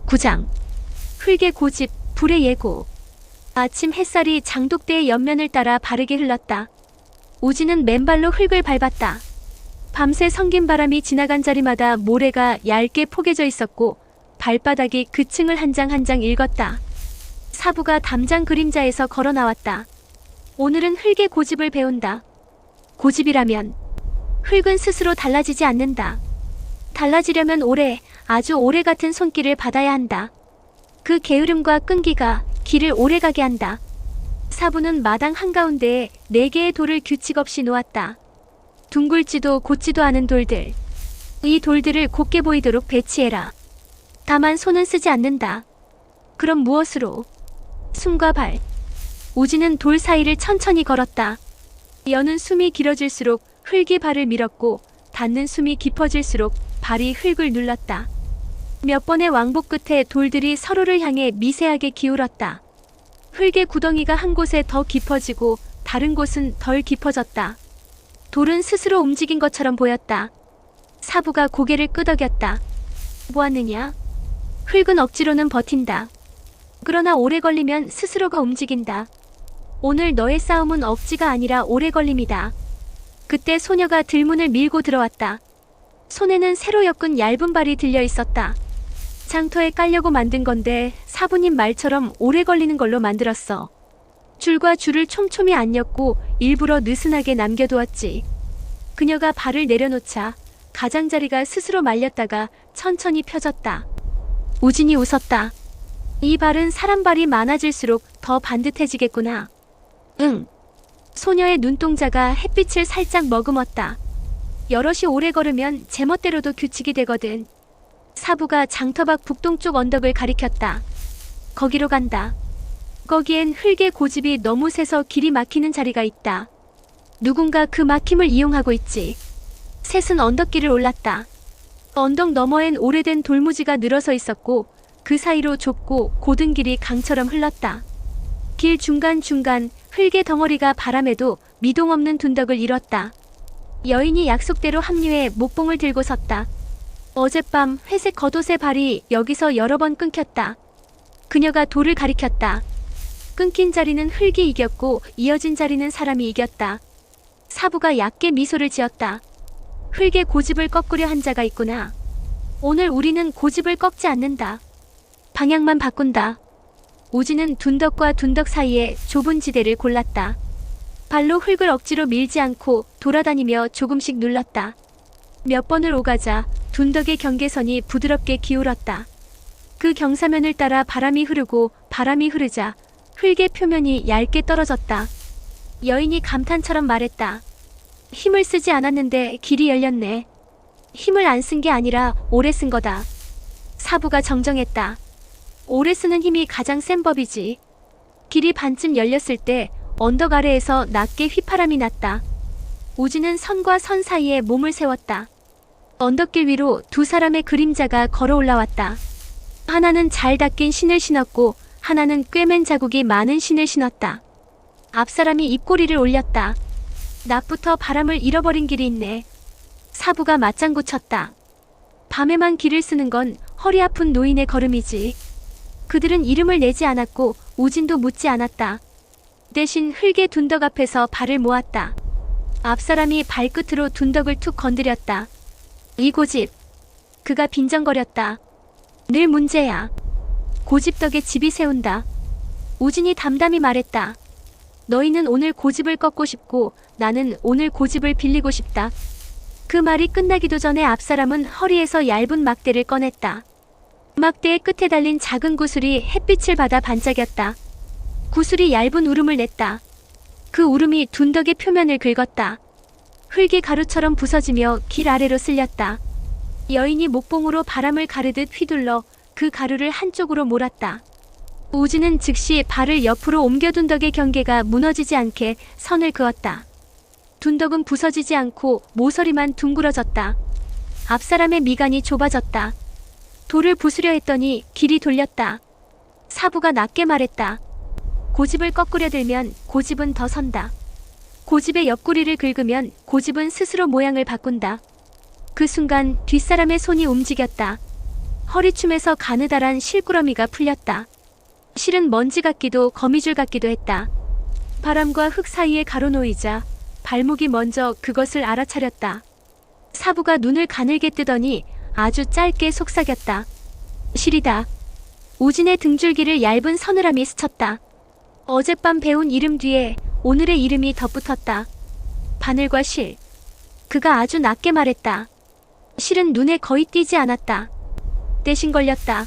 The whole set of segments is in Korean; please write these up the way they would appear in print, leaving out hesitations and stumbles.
9장. 흙의 고집, 불의 예고. 아침 햇살이 장독대의 옆면을 따라 바르게 흘렀다. 우진은 맨발로 흙을 밟았다. 밤새 성긴 바람이 지나간 자리마다 모래가 얇게 포개져 있었고 발바닥이 그 층을 한 장 한 장 읽었다. 사부가 담장 그림자에서 걸어 나왔다. 오늘은 흙의 고집을 배운다. 고집이라면 흙은 스스로 달라지지 않는다. 달라지려면 오래, 아주 오래 같은 손길을 받아야 한다. 그 게으름과 끈기가 길을 오래가게 한다. 사부는 마당 한가운데에 4개의 돌을 규칙 없이 놓았다. 둥글지도 곧지도 않은 돌들. 이 돌들을 곱게 보이도록 배치해라. 다만 손은 쓰지 않는다. 그럼 무엇으로? 숨과 발. 우진은 돌 사이를 천천히 걸었다. 여는 숨이 길어질수록 흙이 발을 밀었고 닿는 숨이 깊어질수록 발이 흙을 눌렀다. 몇 번의 왕복 끝에 돌들이 서로를 향해 미세하게 기울었다. 흙의 구덩이가 한 곳에 더 깊어지고 다른 곳은 덜 깊어졌다. 돌은 스스로 움직인 것처럼 보였다. 사부가 고개를 끄덕였다. 뭐하느냐? 흙은 억지로는 버틴다. 그러나 오래 걸리면 스스로가 움직인다. 오늘 너의 싸움은 억지가 아니라 오래 걸림이다. 그때 소녀가 들문을 밀고 들어왔다. 손에는 새로 엮은 얇은 발이 들려 있었다. 장터에 깔려고 만든 건데 사부님 말처럼 오래 걸리는 걸로 만들었어. 줄과 줄을 촘촘히 안 엮고 일부러 느슨하게 남겨두었지. 그녀가 발을 내려놓자 가장자리가 스스로 말렸다가 천천히 펴졌다. 우진이 웃었다. 이 발은 사람 발이 많아질수록 더 반듯해지겠구나. 응. 소녀의 눈동자가 햇빛을 살짝 머금었다. 여럿이 오래 걸으면 제멋대로도 규칙이 되거든. 사부가 장터 밖 북동쪽 언덕을 가리켰다. 거기로 간다. 거기엔 흙의 고집이 너무 세서 길이 막히는 자리가 있다. 누군가 그 막힘을 이용하고 있지. 셋은 언덕길을 올랐다. 언덕 너머엔 오래된 돌무지가 늘어서 있었고 그 사이로 좁고 고든 길이 강처럼 흘렀다. 길 중간중간 흙의 덩어리가 바람에도 미동 없는 둔덕을 이뤘다. 여인이 약속대로 합류해 목봉을 들고 섰다. 어젯밤 회색 겉옷의 발이 여기서 여러 번 끊겼다. 그녀가 돌을 가리켰다. 끊긴 자리는 흙이 이겼고 이어진 자리는 사람이 이겼다. 사부가 얕게 미소를 지었다. 흙의 고집을 꺾으려 한 자가 있구나. 오늘 우리는 고집을 꺾지 않는다. 방향만 바꾼다. 우진은 둔덕과 둔덕 사이에 좁은 지대를 골랐다. 발로 흙을 억지로 밀지 않고 돌아다니며 조금씩 눌렀다. 몇 번을 오가자 둔덕의 경계선이 부드럽게 기울었다. 그 경사면을 따라 바람이 흐르고 바람이 흐르자 흙의 표면이 얇게 떨어졌다. 여인이 감탄처럼 말했다. 힘을 쓰지 않았는데 길이 열렸네. 힘을 안 쓴 게 아니라 오래 쓴 거다. 사부가 정정했다. 오래 쓰는 힘이 가장 센 법이지. 길이 반쯤 열렸을 때 언덕 아래에서 낮게 휘파람이 났다. 우진은 선과 선 사이에 몸을 세웠다. 언덕길 위로 두 사람의 그림자가 걸어 올라왔다. 하나는 잘 닦인 신을 신었고 하나는 꿰맨 자국이 많은 신을 신었다. 앞사람이 입꼬리를 올렸다. 낮부터 바람을 잃어버린 길이 있네. 사부가 맞장구 쳤다. 밤에만 길을 쓰는 건 허리 아픈 노인의 걸음이지. 그들은 이름을 내지 않았고 우진도 묻지 않았다. 대신 흙의 둔덕 앞에서 발을 모았다. 앞사람이 발끝으로 둔덕을 툭 건드렸다. 이 고집. 그가 빈정거렸다. 늘 문제야. 고집덕에 집이 세운다. 우진이 담담히 말했다. 너희는 오늘 고집을 꺾고 싶고 나는 오늘 고집을 빌리고 싶다. 그 말이 끝나기도 전에 앞사람은 허리에서 얇은 막대를 꺼냈다. 막대의 끝에 달린 작은 구슬이 햇빛을 받아 반짝였다. 구슬이 얇은 울음을 냈다. 그 울음이 둔덕의 표면을 긁었다. 흙이 가루처럼 부서지며 길 아래로 쓸렸다. 여인이 목봉으로 바람을 가르듯 휘둘러 그 가루를 한쪽으로 몰았다. 우진은 즉시 발을 옆으로 옮겨 둔덕의 경계가 무너지지 않게 선을 그었다. 둔덕은 부서지지 않고 모서리만 둥그러졌다. 앞사람의 미간이 좁아졌다. 돌을 부수려 했더니 길이 돌렸다. 사부가 낮게 말했다. 고집을 거꾸려 들면 고집은 더 선다. 고집의 옆구리를 긁으면 고집은 스스로 모양을 바꾼다. 그 순간 뒷사람의 손이 움직였다. 허리춤에서 가느다란 실꾸러미가 풀렸다. 실은 먼지 같기도 거미줄 같기도 했다. 바람과 흙 사이에 가로놓이자 발목이 먼저 그것을 알아차렸다. 사부가 눈을 가늘게 뜨더니 아주 짧게 속삭였다. 실이다. 우진의 등줄기를 얇은 서늘함이 스쳤다. 어젯밤 배운 이름 뒤에 오늘의 이름이 덧붙었다. 바늘과 실. 그가 아주 낮게 말했다. 실은 눈에 거의 띄지 않았다. 대신 걸렸다.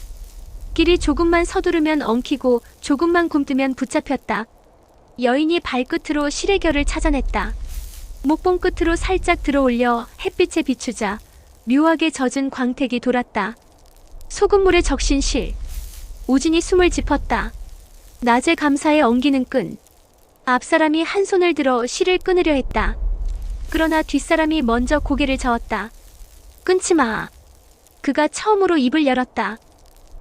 길이 조금만 서두르면 엉키고 조금만 굼뜨면 붙잡혔다. 여인이 발끝으로 실의 결을 찾아냈다. 목봉 끝으로 살짝 들어올려 햇빛에 비추자 묘하게 젖은 광택이 돌았다. 소금물에 적신 실. 우진이 숨을 짚었다. 낮에 감사에 엉기는 끈. 앞사람이 한 손을 들어 실을 끊으려 했다. 그러나 뒷사람이 먼저 고개를 저었다. 끊지 마. 그가 처음으로 입을 열었다.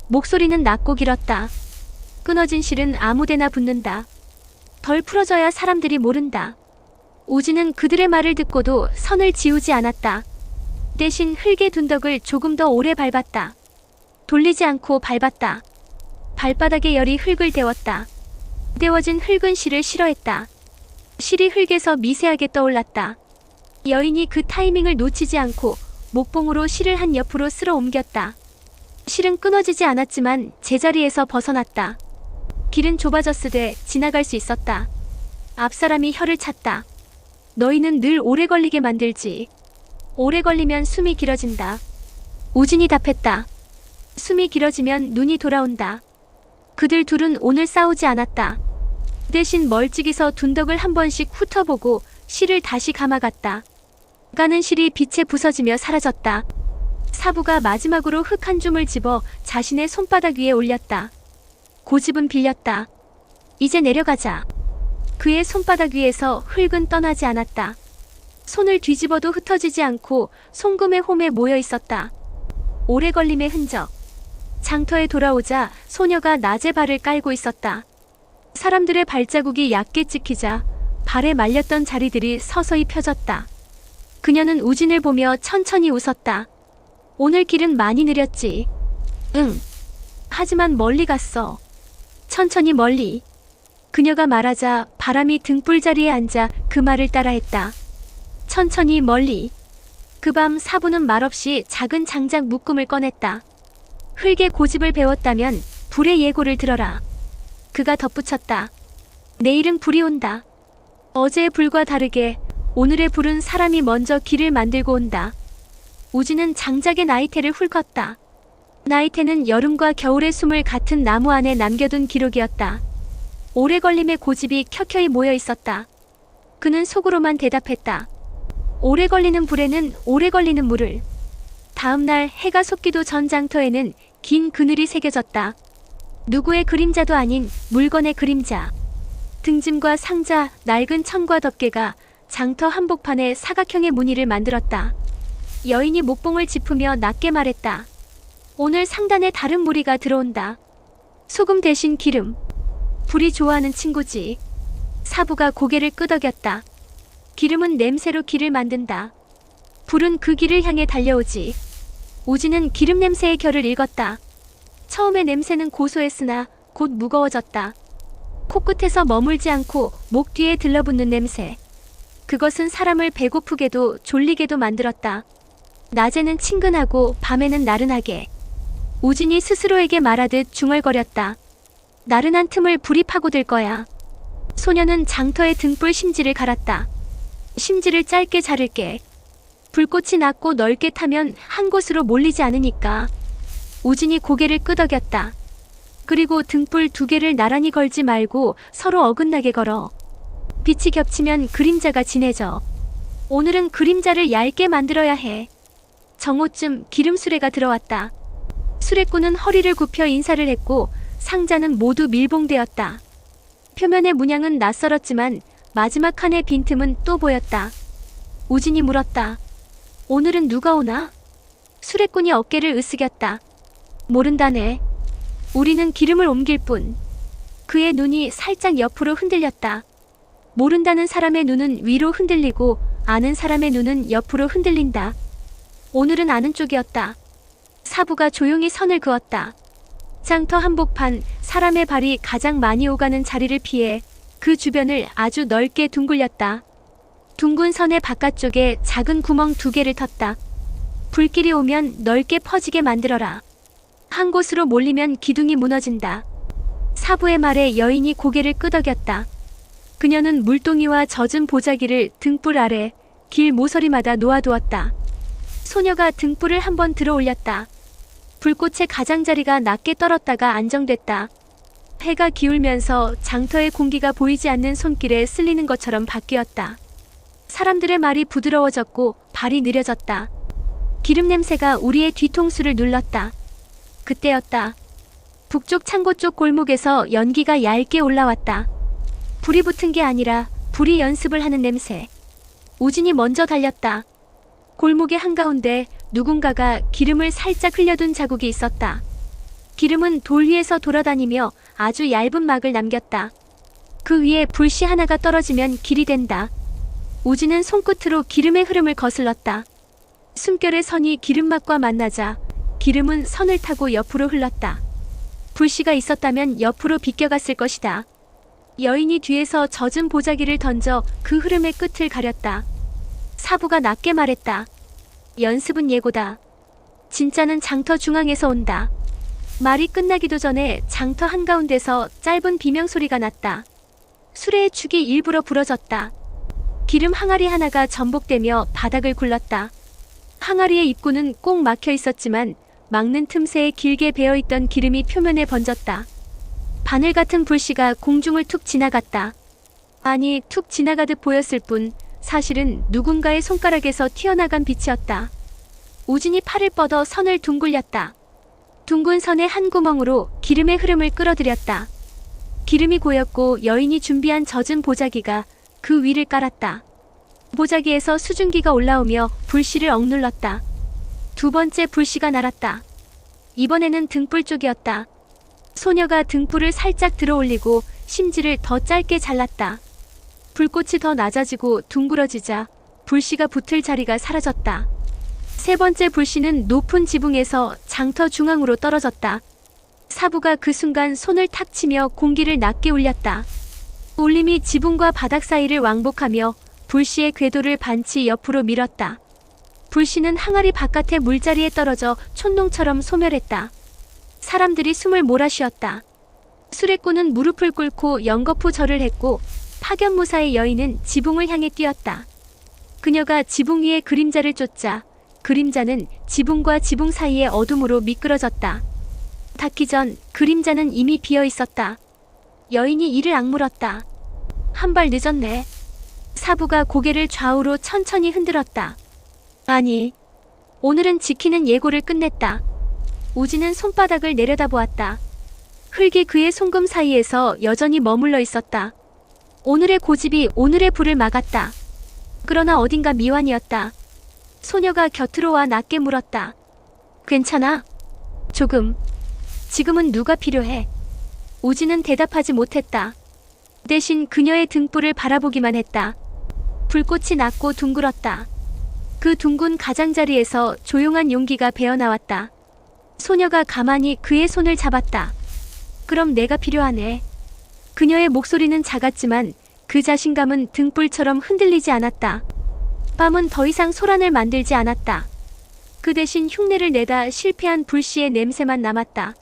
목소리는 낮고 길었다. 끊어진 실은 아무데나 붙는다. 덜 풀어져야 사람들이 모른다. 우진은 그들의 말을 듣고도 선을 지우지 않았다. 대신 흙의 둔덕을 조금 더 오래 밟았다. 돌리지 않고 밟았다. 발바닥에 열이 흙을 데웠다. 데워진 흙은 실을 싫어했다. 실이 흙에서 미세하게 떠올랐다. 여인이 그 타이밍을 놓치지 않고 목봉으로 실을 한 옆으로 쓸어 옮겼다. 실은 끊어지지 않았지만 제자리에서 벗어났다. 길은 좁아졌으되 지나갈 수 있었다. 앞사람이 혀를 찼다. 너희는 늘 오래 걸리게 만들지. 오래 걸리면 숨이 길어진다. 우진이 답했다. 숨이 길어지면 눈이 돌아온다. 그들 둘은 오늘 싸우지 않았다. 대신 멀찍이서 둔덕을 한 번씩 훑어보고 실을 다시 감아갔다. 가는 실이 빛에 부서지며 사라졌다. 사부가 마지막으로 흙 한 줌을 집어 자신의 손바닥 위에 올렸다. 고집은 빌렸다. 이제 내려가자. 그의 손바닥 위에서 흙은 떠나지 않았다. 손을 뒤집어도 흩어지지 않고 송금의 홈에 모여 있었다. 오래 걸림의 흔적. 장터에 돌아오자 소녀가 낮에 발을 깔고 있었다. 사람들의 발자국이 얕게 찍히자 발에 말렸던 자리들이 서서히 펴졌다. 그녀는 우진을 보며 천천히 웃었다. 오늘 길은 많이 느렸지. 응. 하지만 멀리 갔어. 천천히 멀리. 그녀가 말하자 바람이 등불 자리에 앉아 그 말을 따라했다. 천천히 멀리. 그 밤 사부는 말없이 작은 장작 묶음을 꺼냈다. 흙의 고집을 배웠다면 불의 예고를 들어라. 그가 덧붙였다. 내일은 불이 온다. 어제의 불과 다르게 오늘의 불은 사람이 먼저 길을 만들고 온다. 우진은 장작의 나이테를 훑었다. 나이테는 여름과 겨울의 숨을 같은 나무 안에 남겨둔 기록이었다. 오래 걸림의 고집이 켜켜이 모여 있었다. 그는 속으로만 대답했다. 오래 걸리는 불에는 오래 걸리는 물을. 다음 날 해가 솟기도 전 장터에는 긴 그늘이 새겨졌다. 누구의 그림자도 아닌 물건의 그림자. 등짐과 상자, 낡은 천과 덮개가 장터 한복판에 사각형의 무늬를 만들었다. 여인이 목봉을 짚으며 낮게 말했다. 오늘 상단에 다른 무리가 들어온다. 소금 대신 기름. 불이 좋아하는 친구지. 사부가 고개를 끄덕였다. 기름은 냄새로 길을 만든다. 불은 그 길을 향해 달려오지. 우진은 기름 냄새의 결을 읽었다. 처음에 냄새는 고소했으나 곧 무거워졌다. 코끝에서 머물지 않고 목 뒤에 들러붙는 냄새. 그것은 사람을 배고프게도 졸리게도 만들었다. 낮에는 친근하고 밤에는 나른하게. 우진이 스스로에게 말하듯 중얼거렸다. 나른한 틈을 불이 파고들 거야. 소녀는 장터의 등불 심지를 갈았다. 심지를 짧게 자를게. 불꽃이 낮고 넓게 타면 한 곳으로 몰리지 않으니까. 우진이 고개를 끄덕였다. 그리고 등불 두 개를 나란히 걸지 말고 서로 어긋나게 걸어. 빛이 겹치면 그림자가 진해져. 오늘은 그림자를 얇게 만들어야 해. 정오쯤 기름 수레가 들어왔다. 수레꾼은 허리를 굽혀 인사를 했고 상자는 모두 밀봉되었다. 표면의 문양은 낯설었지만 마지막 칸의 빈틈은 또 보였다. 우진이 물었다. 오늘은 누가 오나? 수레꾼이 어깨를 으쓱였다. 모른다네. 우리는 기름을 옮길 뿐. 그의 눈이 살짝 옆으로 흔들렸다. 모른다는 사람의 눈은 위로 흔들리고 아는 사람의 눈은 옆으로 흔들린다. 오늘은 아는 쪽이었다. 사부가 조용히 선을 그었다. 장터 한복판, 사람의 발이 가장 많이 오가는 자리를 피해 그 주변을 아주 넓게 둥글렸다. 둥근 선의 바깥쪽에 작은 구멍 2개를 텄다. 불길이 오면 넓게 퍼지게 만들어라. 한 곳으로 몰리면 기둥이 무너진다. 사부의 말에 여인이 고개를 끄덕였다. 그녀는 물동이와 젖은 보자기를 등불 아래 길 모서리마다 놓아두었다. 소녀가 등불을 한번 들어 올렸다. 불꽃의 가장자리가 낮게 떨었다가 안정됐다. 해가 기울면서 장터의 공기가 보이지 않는 손길에 쓸리는 것처럼 바뀌었다. 사람들의 말이 부드러워졌고 발이 느려졌다. 기름 냄새가 우리의 뒤통수를 눌렀다. 그때였다. 북쪽 창고 쪽 골목에서 연기가 얇게 올라왔다. 불이 붙은 게 아니라 불이 연습을 하는 냄새. 우진이 먼저 달렸다. 골목의 한가운데 누군가가 기름을 살짝 흘려둔 자국이 있었다. 기름은 돌 위에서 돌아다니며 아주 얇은 막을 남겼다. 그 위에 불씨 하나가 떨어지면 길이 된다. 우진은 손끝으로 기름의 흐름을 거슬렀다. 숨결의 선이 기름막과 만나자 기름은 선을 타고 옆으로 흘렀다. 불씨가 있었다면 옆으로 비껴갔을 것이다. 여인이 뒤에서 젖은 보자기를 던져 그 흐름의 끝을 가렸다. 사부가 낮게 말했다. 연습은 예고다. 진짜는 장터 중앙에서 온다. 말이 끝나기도 전에 장터 한가운데서 짧은 비명소리가 났다. 수레의 축이 일부러 부러졌다. 기름 항아리 하나가 전복되며 바닥을 굴렀다. 항아리의 입구는 꼭 막혀 있었지만 막는 틈새에 길게 배어있던 기름이 표면에 번졌다. 바늘 같은 불씨가 공중을 툭 지나갔다. 아니, 툭 지나가듯 보였을 뿐 사실은 누군가의 손가락에서 튀어나간 빛이었다. 우진이 팔을 뻗어 선을 둥글렸다. 둥근 선의 한 구멍으로 기름의 흐름을 끌어들였다. 기름이 고였고 여인이 준비한 젖은 보자기가 그 위를 깔았다. 보자기에서 수증기가 올라오며 불씨를 억눌렀다. 2번째 불씨가 날았다. 이번에는 등불 쪽이었다. 소녀가 등불을 살짝 들어 올리고 심지를 더 짧게 잘랐다. 불꽃이 더 낮아지고 둥그러지자 불씨가 붙을 자리가 사라졌다. 3번째 불씨는 높은 지붕에서 장터 중앙으로 떨어졌다. 사부가 그 순간 손을 탁 치며 공기를 낮게 울렸다. 울림이 지붕과 바닥 사이를 왕복하며 불씨의 궤도를 반치 옆으로 밀었다. 불씨는 항아리 바깥의 물자리에 떨어져 촛농처럼 소멸했다. 사람들이 숨을 몰아쉬었다. 수레꾼은 무릎을 꿇고 연거푸 절을 했고 파견무사의 여인은 지붕을 향해 뛰었다. 그녀가 지붕 위에 그림자를 쫓자 그림자는 지붕과 지붕 사이의 어둠으로 미끄러졌다. 닿기 전 그림자는 이미 비어 있었다. 여인이 이를 악물었다. 한 발 늦었네. 사부가 고개를 좌우로 천천히 흔들었다. 아니, 오늘은 지키는 예고를 끝냈다. 우진은 손바닥을 내려다보았다. 흙이 그의 손금 사이에서 여전히 머물러 있었다. 오늘의 고집이 오늘의 불을 막았다. 그러나 어딘가 미완이었다. 소녀가 곁으로 와 낮게 물었다. 괜찮아? 조금. 지금은 누가 필요해? 우진은 대답하지 못했다. 대신 그녀의 등불을 바라보기만 했다. 불꽃이 낮고 둥글었다. 그 둥근 가장자리에서 조용한 용기가 배어나왔다. 소녀가 가만히 그의 손을 잡았다. 그럼 내가 필요하네. 그녀의 목소리는 작았지만 그 자신감은 등불처럼 흔들리지 않았다. 밤은 더 이상 소란을 만들지 않았다. 그 대신 흉내를 내다 실패한 불씨의 냄새만 남았다.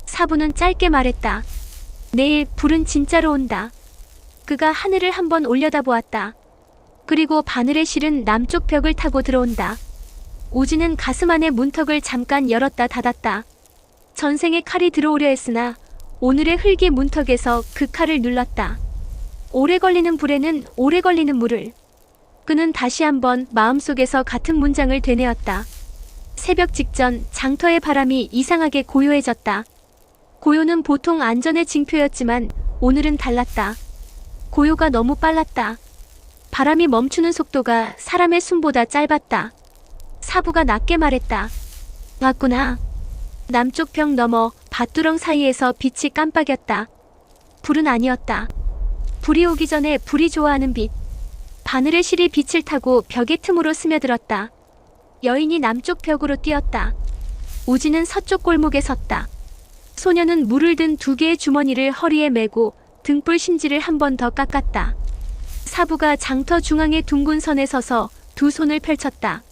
사부는 짧게 말했다. 내일 불은 진짜로 온다. 그가 하늘을 한번 올려다보았다. 그리고 바늘의 실은 남쪽 벽을 타고 들어온다. 우진은 가슴 안의 문턱을 잠깐 열었다 닫았다. 전생에 칼이 들어오려 했으나 오늘의 흙의 문턱에서 그 칼을 눌렀다. 오래 걸리는 불에는 오래 걸리는 물을. 그는 다시 한번 마음속에서 같은 문장을 되뇌었다. 새벽 직전 장터의 바람이 이상하게 고요해졌다. 고요는 보통 안전의 징표였지만 오늘은 달랐다. 고요가 너무 빨랐다. 바람이 멈추는 속도가 사람의 숨보다 짧았다. 사부가 낮게 말했다. 왔구나. 남쪽 벽 너머 밭두렁 사이에서 빛이 깜빡였다. 불은 아니었다. 불이 오기 전에 불이 좋아하는 빛. 바늘의 실이 빛을 타고 벽의 틈으로 스며들었다. 여인이 남쪽 벽으로 뛰었다. 우진은 서쪽 골목에 섰다. 소녀는 물을 든 두 개의 주머니를 허리에 메고 등불 심지를 한 번 더 깎았다. 사부가 장터 중앙의 둥근 선에 서서 두 손을 펼쳤다.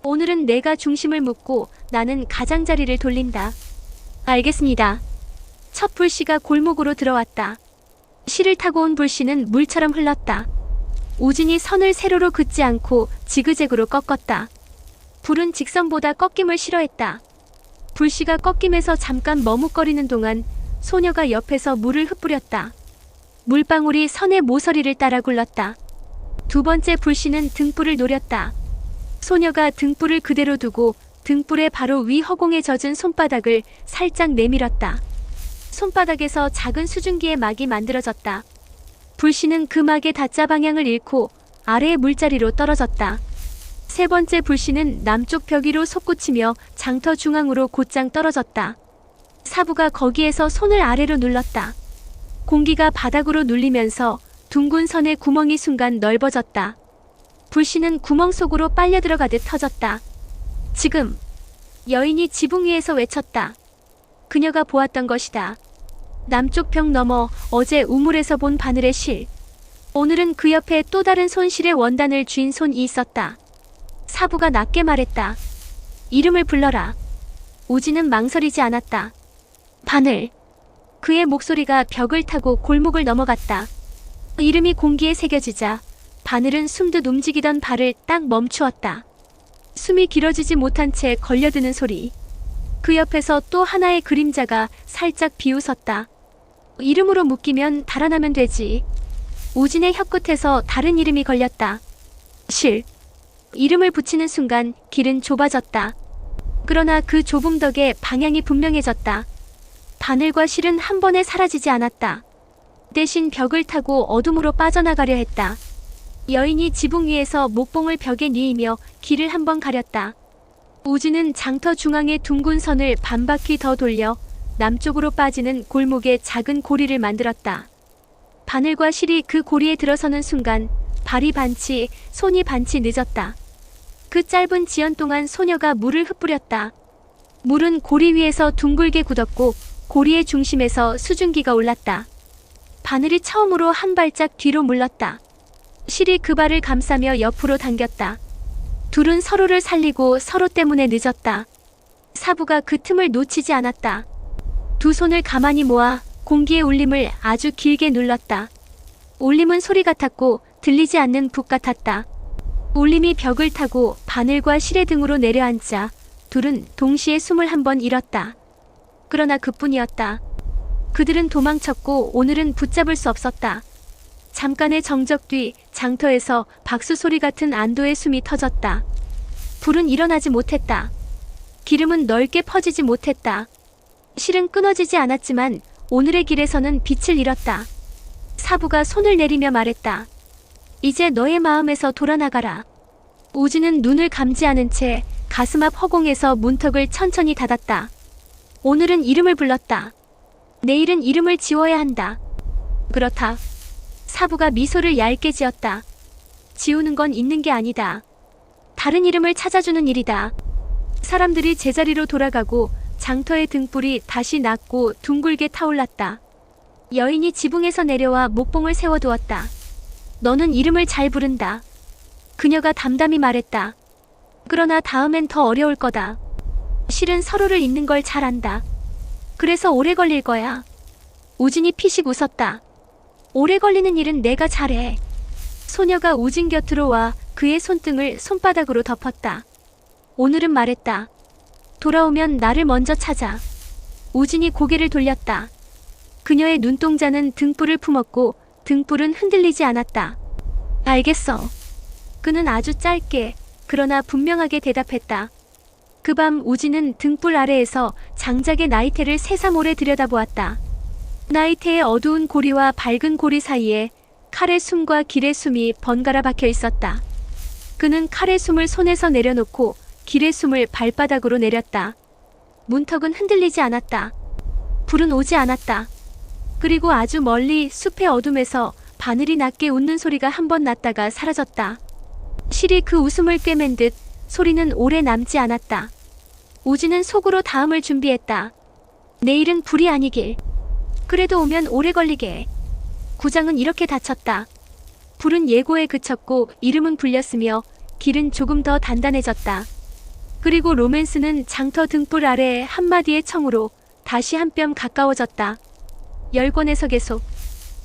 오늘은 내가 중심을 묻고 나는 가장자리를 돌린다. 알겠습니다. 첫 불씨가 골목으로 들어왔다. 실을 타고 온 불씨는 물처럼 흘렀다. 우진이 선을 세로로 긋지 않고 지그재그로 꺾었다. 불은 직선보다 꺾임을 싫어했다. 불씨가 꺾임에서 잠깐 머뭇거리는 동안 소녀가 옆에서 물을 흩뿌렸다. 물방울이 선의 모서리를 따라 굴렀다. 두 번째 불씨는 등불을 노렸다. 소녀가 등불을 그대로 두고 등불의 바로 위 허공에 젖은 손바닥을 살짝 내밀었다. 손바닥에서 작은 수증기의 막이 만들어졌다. 불씨는 그 막의 닫자 방향을 잃고 아래의 물자리로 떨어졌다. 세 번째 불씨는 남쪽 벽 위로 솟구치며 장터 중앙으로 곧장 떨어졌다. 사부가 거기에서 손을 아래로 눌렀다. 공기가 바닥으로 눌리면서 둥근 선의 구멍이 순간 넓어졌다. 불씨는 구멍 속으로 빨려 들어가듯 터졌다. 지금! 여인이 지붕 위에서 외쳤다. 그녀가 보았던 것이다. 남쪽 벽 너머 어제 우물에서 본 바늘의 실. 오늘은 그 옆에 또 다른 손실의 원단을 쥔 손이 있었다. 사부가 낮게 말했다. 이름을 불러라. 우진은 망설이지 않았다. 바늘. 그의 목소리가 벽을 타고 골목을 넘어갔다. 이름이 공기에 새겨지자 바늘은 숨듯 움직이던 발을 딱 멈추었다. 숨이 길어지지 못한 채 걸려드는 소리. 그 옆에서 또 하나의 그림자가 살짝 비웃었다. 이름으로 묶이면 달아나면 되지. 우진의 혀끝에서 다른 이름이 걸렸다. 실. 이름을 붙이는 순간 길은 좁아졌다. 그러나 그 좁음 덕에 방향이 분명해졌다. 바늘과 실은 한 번에 사라지지 않았다. 대신 벽을 타고 어둠으로 빠져나가려 했다. 여인이 지붕 위에서 목봉을 벽에 뉘이며 길을 한 번 가렸다. 우진은 장터 중앙의 둥근 선을 반바퀴 더 돌려 남쪽으로 빠지는 골목에 작은 고리를 만들었다. 바늘과 실이 그 고리에 들어서는 순간 발이 반치, 손이 반치 늦었다. 그 짧은 지연 동안 소녀가 물을 흩뿌렸다. 물은 고리 위에서 둥글게 굳었고 고리의 중심에서 수증기가 올랐다. 바늘이 처음으로 한 발짝 뒤로 물렀다. 실이 그 발을 감싸며 옆으로 당겼다. 둘은 서로를 살리고 서로 때문에 늦었다. 사부가 그 틈을 놓치지 않았다. 두 손을 가만히 모아 공기의 울림을 아주 길게 눌렀다. 울림은 소리 같았고 들리지 않는 북 같았다. 울림이 벽을 타고 바늘과 실의 등으로 내려앉자 둘은 동시에 숨을 한 번 잃었다. 그러나 그뿐이었다. 그들은 도망쳤고 오늘은 붙잡을 수 없었다. 잠깐의 정적 뒤 장터에서 박수 소리 같은 안도의 숨이 터졌다. 불은 일어나지 못했다. 기름은 넓게 퍼지지 못했다. 실은 끊어지지 않았지만 오늘의 길에서는 빛을 잃었다. 사부가 손을 내리며 말했다. 이제 너의 마음에서 돌아나가라. 우진은 눈을 감지 않은 채 가슴 앞 허공에서 문턱을 천천히 닫았다. 오늘은 이름을 불렀다. 내일은 이름을 지워야 한다. 그렇다. 사부가 미소를 얇게 지었다. 지우는 건 있는 게 아니다. 다른 이름을 찾아주는 일이다. 사람들이 제자리로 돌아가고 장터의 등불이 다시 낮고 둥글게 타올랐다. 여인이 지붕에서 내려와 목봉을 세워두었다. 너는 이름을 잘 부른다. 그녀가 담담히 말했다. 그러나 다음엔 더 어려울 거다. 실은 서로를 잊는 걸 잘 안다. 그래서 오래 걸릴 거야. 우진이 피식 웃었다. 오래 걸리는 일은 내가 잘해. 소녀가 우진 곁으로 와 그의 손등을 손바닥으로 덮었다. 오늘은 말했다. 돌아오면 나를 먼저 찾아. 우진이 고개를 돌렸다. 그녀의 눈동자는 등불을 품었고 등불은 흔들리지 않았다. 알겠어. 그는 아주 짧게 그러나 분명하게 대답했다. 그 밤 우진은 등불 아래에서 장작의 나이테를 새삼오래 들여다보았다. 나이테의 어두운 고리와 밝은 고리 사이에 칼의 숨과 길의 숨이 번갈아 박혀 있었다. 그는 칼의 숨을 손에서 내려놓고 길의 숨을 발바닥으로 내렸다. 문턱은 흔들리지 않았다. 불은 오지 않았다. 그리고 아주 멀리 숲의 어둠에서 바늘이 낮게 웃는 소리가 한 번 났다가 사라졌다. 실이 그 웃음을 꿰맨 듯 소리는 오래 남지 않았다. 오지는 속으로 다음을 준비했다. 내일은 불이 아니길. 그래도 오면 오래 걸리게. 구장은 이렇게 닫혔다. 불은 예고에 그쳤고 이름은 불렸으며 길은 조금 더 단단해졌다. 그리고 로맨스는 장터 등불 아래 한마디의 청으로 다시 한 뼘 가까워졌다. 10권에서 계속.